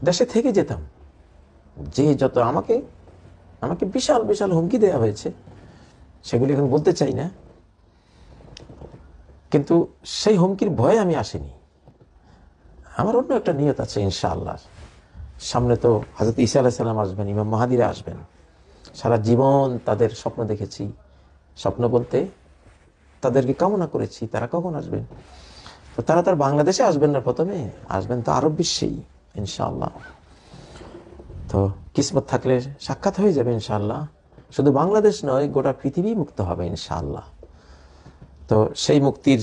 দেশে থেকে যেতাম। যে যত আমাকে আমাকে বিশাল বিশাল হুমকি দেওয়া হয়েছে, সেগুলি এখন বলতে চাই না, কিন্তু সেই হুমকির ভয়ে আমি আসিনি। আমার অন্য একটা নিয়ত আছে ইনশাআল্লাহ। সামনে তো হযরত ঈসা আলাইহিস সালাম আসবেন, ইমাম মাহাদিরা আসবেন। সারা জীবন তাদের স্বপ্ন দেখেছি, স্বপ্ন বলতে তাদেরকে কামনা করেছি তারা কখন আসবেন। তো তারা তার বাংলাদেশে আসবেন না, প্রথমে আসবেন তো আরব বিশ্বেই ইনশাআল্লাহ। তো কিসমত থাকলে সাক্ষাৎ হয়ে যাবে ইনশাআল্লাহ। শুধু বাংলাদেশ নয়, গোটা পৃথিবী মুক্ত হবে ইনশাআল্লাহ। তো সেই মুক্তির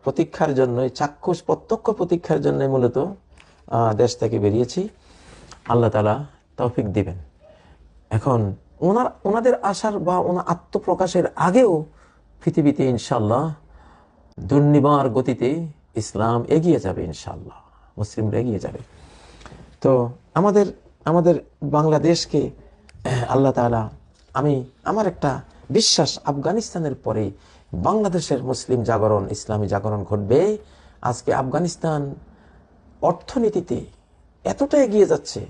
প্রতীক্ষার জন্য, চাক্ষুষ প্রত্যক্ষ প্রতীক্ষার জন্য মূলত দেশ থেকে বেরিয়েছি। আল্লাহ তাআলা তৌফিক দিবেন। এখন ওনাদের আসার বা ওনার আত্মপ্রকাশের আগেও পৃথিবীতে ইনশাআল্লাহ দুর্নিবার গতিতে ইসলাম এগিয়ে যাবে ইনশাআল্লাহ, মুসলিমরা এগিয়ে যাবে। তো আমাদের আমাদের বাংলাদেশকে আল্লাহ তাআলা, আমার একটা বিশ্বাস, আফগানিস্তানের পরে বাংলাদেশের মুসলিম জাগরণ, ইসলামী জাগরণ ঘটবে। আজকে আফগানিস্তান অর্থনীতিতে এতটা এগিয়ে যাচ্ছে,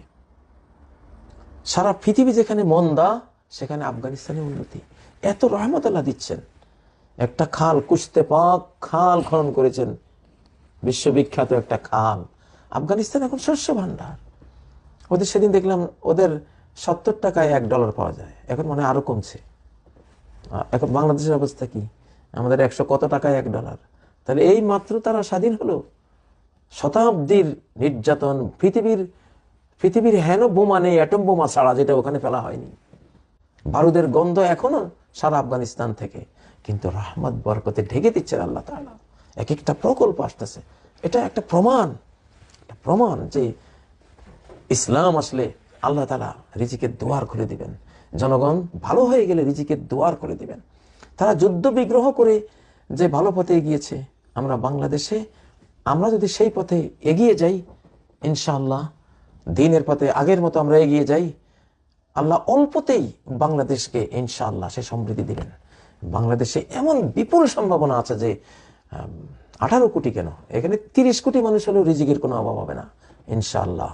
সারা পৃথিবী যেখানে মন্দা সেখানে আফগানিস্তানে উন্নতি। এত রহমত আল্লাহ দিচ্ছেন। একটা খাল, কুশতে পাক খাল খনন করেছেন, বিশ্ববিখ্যাত একটা খাল। আফগানিস্তান এখন শস্য ভান্ডার। ওদের সেদিন দেখলাম ওদের 70 টাকায় $1 পাওয়া যায়, এখন মনে হয় আরো কমছে। এখন বাংলাদেশের অবস্থা কি? আমাদের 100 কত টাকায় $1। তাহলে এই মাত্র তারা স্বাধীন হলো। শতাব্দীর নির্যাতন, পৃথিবীর হেন বোমা নেই, অ্যাটম বোমা ছাড়া, যেটা ওখানে ফেলা হয়নি। বারুদের গন্ধ এখনো সারা আফগানিস্তান থেকে, কিন্তু রহমত বরকতে ঢেকে দিচ্ছেন আল্লাহ তাআলা। এক একটা প্রকল্প আসতেছে। এটা একটা প্রমাণ যে ইসলাম আসলে আল্লাহ তাআলা রিজিকের দুয়ার খুলে দিবেন। জনগণ ভালো হয়ে গেলে রিজিকের দুয়ার করে দিবেন। তারা যুদ্ধ বিগ্রহ করে যে ভালো পথে এগিয়েছে, আমরা বাংলাদেশে আমরা যদি সেই পথে এগিয়ে যাই ইনশাআল্লাহ, দ্বীনের পথে আগের মতো আমরা এগিয়ে যাই, আল্লাহ অল্পতেই বাংলাদেশকে ইনশাআল্লাহ সে সমৃদ্ধি দিবেন। বাংলাদেশে এমন বিপুল সম্ভাবনা আছে যে 18 কোটি কেন, এখানে 30 কোটি মানুষ হলেও রিজিকের কোনো অভাব হবে না ইনশাআল্লাহ।